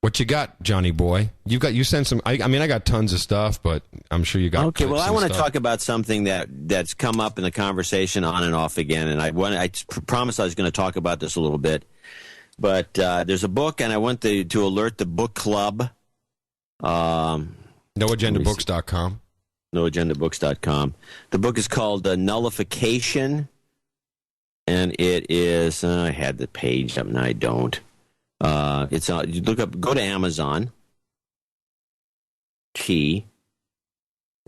What you got, Johnny boy? You sent some. I mean, I got tons of stuff, but I'm sure you got. Okay, well, I want to talk about something that's come up in the conversation on and off again, and I promised I was going to talk about this a little bit. But there's a book, and I want to alert the book club. NoAgendaBooks.com. NoAgendaBooks.com. The book is called Nullification, and it is. I had the page up, and I don't. It's you go to Amazon.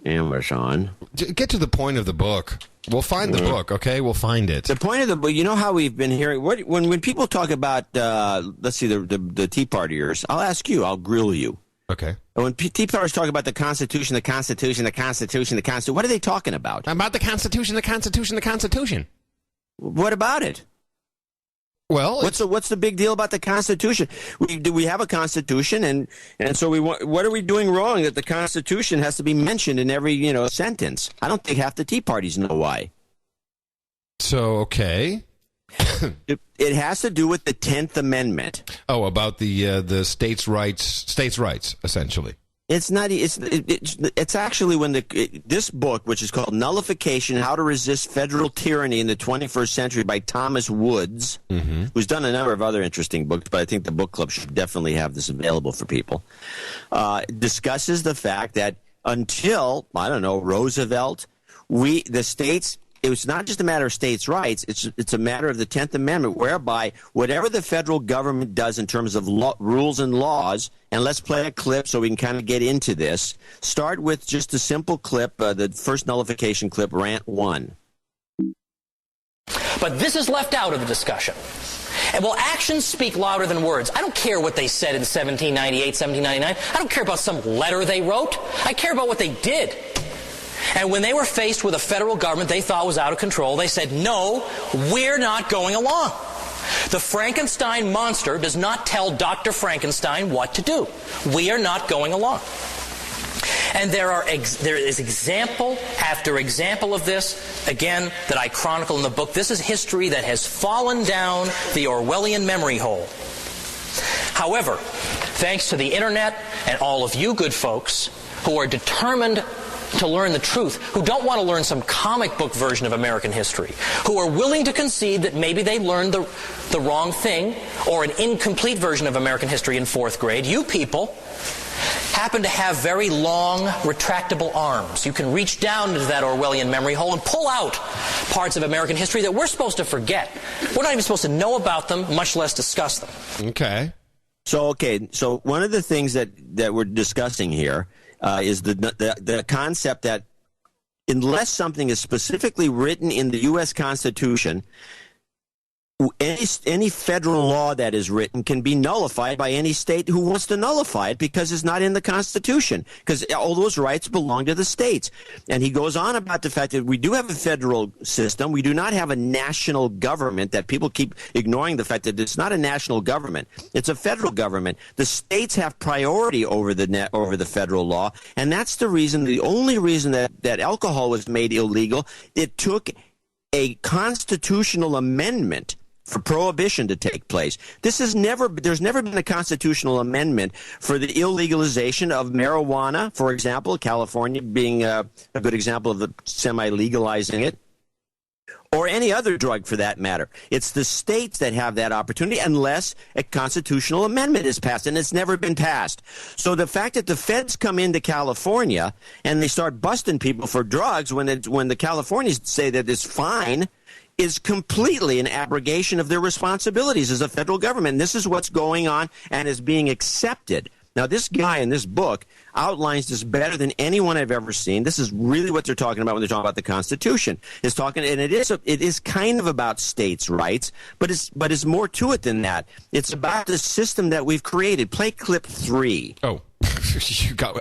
Amazon. Get to the point of the book. We'll find the book, okay? We'll find it. The point of the book, you know how we've been hearing, when people talk about, let's see, the Tea Partiers, I'll ask you, I'll grill you. Okay. When Tea Partiers talk about the Constitution, what are they talking about? About the Constitution. What about it? Well, what's the big deal about the Constitution? We have a Constitution, and so what are we doing wrong that the Constitution has to be mentioned in every sentence? I don't think half the Tea Parties know why. So okay, it has to do with the 10th Amendment. Oh, about the states' rights, essentially. It's not. It's actually when this book, which is called Nullification: How to Resist Federal Tyranny in the 21st Century by Thomas Woods, who's done a number of other interesting books, but I think the book club should definitely have this available for people. Discusses the fact that until Roosevelt, the states. It was not just a matter of states' rights. It's a matter of the 10th Amendment, whereby whatever the federal government does in terms of rules and laws, and let's play a clip so we can kind of get into this. Start with just a simple clip, the first nullification clip, rant 1. But this is left out of the discussion. And while actions speak louder than words, I don't care what they said in 1798, 1799. I don't care about some letter they wrote. I care about what they did. And when they were faced with a federal government they thought was out of control, they said, no, we're not going along. The Frankenstein monster does not tell Dr. Frankenstein what to do. We are not going along. And there is example after example of this, again, that I chronicle in the book. This is history that has fallen down the Orwellian memory hole. However, thanks to the internet and all of you good folks who are determined to learn the truth, who don't want to learn some comic book version of American history, who are willing to concede that maybe they learned the wrong thing or an incomplete version of American history in 4th grade, you people happen to have very long, retractable arms. You can reach down into that Orwellian memory hole and pull out parts of American history that we're supposed to forget. We're not even supposed to know about them, much less discuss them. Okay. So one of the things that we're discussing here is the concept that unless something is specifically written in the U.S. Constitution, any federal law that is written can be nullified by any state who wants to nullify it because it's not in the Constitution, because all those rights belong to the states. And he goes on about the fact that we do have a federal system. We do not have a national government, that people keep ignoring the fact that it's not a national government. It's a federal government. The states have priority over the federal law, and that's the only reason that alcohol was made illegal. It took a constitutional amendment for prohibition to take place. There's never been a constitutional amendment for the illegalization of marijuana, for example, California being a good example of the semi-legalizing it, or any other drug for that matter. It's the states that have that opportunity unless a constitutional amendment is passed, and it's never been passed. So the fact that the feds come into California and they start busting people for drugs when the Californians say that it's fine is completely an abrogation of their responsibilities as a federal government. And this is what's going on and is being accepted. Now, this guy in this book outlines this better than anyone I've ever seen. This is really what they're talking about when they're talking about the Constitution. And it is kind of about states' rights, but it's more to it than that. It's about the system that we've created. Play clip 3. Oh,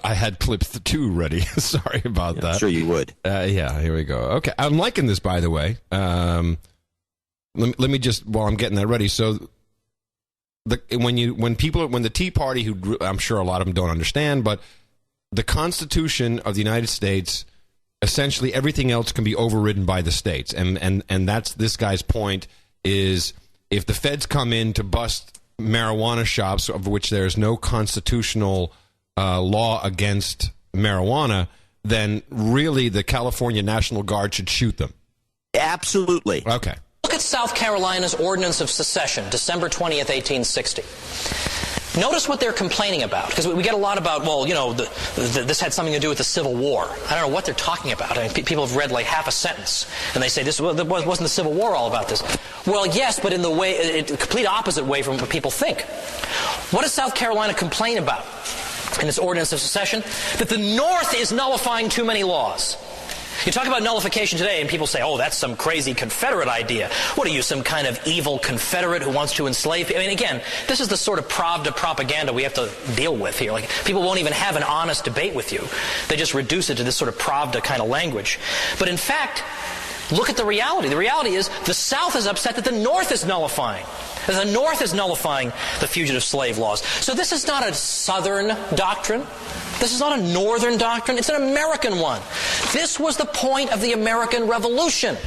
I had clip 2 ready. Sorry about that. I'm sure you would. Yeah, here we go. Okay, I'm liking this, by the way. Let me just, while I'm getting that ready. So, when the Tea Party, who I'm sure a lot of them don't understand, but the Constitution of the United States, essentially everything else can be overridden by the states, and that's this guy's point is if the feds come in to bust marijuana shops, of which there's no constitutional law against marijuana, then really the California National Guard should shoot them. Absolutely. Okay. Look at South Carolina's Ordinance of Secession, December 20th, 1860. Notice what they're complaining about, because we get a lot about, well, you know, this had something to do with the Civil War. I don't know what they're talking about. I mean, people have read like half a sentence, and they say, wasn't the Civil War all about this? Well, yes, but in the complete opposite way from what people think. What does South Carolina complain about in its Ordinance of Secession? That the North is nullifying too many laws. You talk about nullification today, and people say, oh, that's some crazy Confederate idea. What are you, some kind of evil Confederate who wants to enslave people? I mean, again, this is the sort of Pravda propaganda we have to deal with here. Like, people won't even have an honest debate with you. They just reduce it to this sort of Pravda kind of language. But in fact, look at the reality. The reality is the South is upset that the North is nullifying. The North is nullifying the fugitive slave laws. So this is not a Southern doctrine. This is not a Northern doctrine. It's an American one. This was the point of the American Revolution,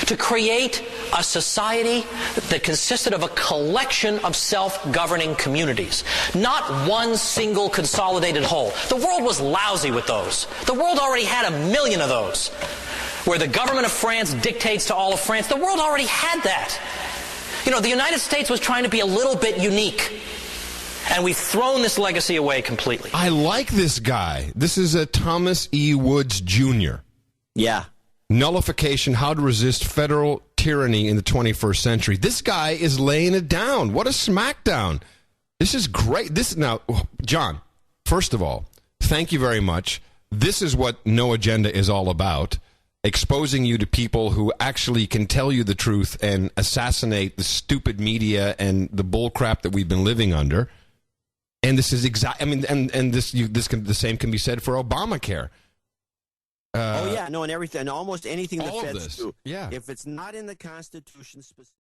to create a society that consisted of a collection of self-governing communities, not one single consolidated whole. The world was lousy with those. The world already had 1 million of those, where the government of France dictates to all of France. The world already had that. You know, the United States was trying to be a little bit unique. And we've thrown this legacy away completely. I like this guy. This is a Thomas E. Woods Jr. Yeah. Nullification, How to Resist Federal Tyranny in the 21st Century. This guy is laying it down. What a smackdown. This is great. Now, John, first of all, thank you very much. This is what No Agenda is all about. Exposing you to people who actually can tell you the truth and assassinate the stupid media and the bull crap that we've been living under. And this is the same can be said for Obamacare. And everything, and almost anything the all of feds this. do. Yeah. If it's not in the Constitution specifically.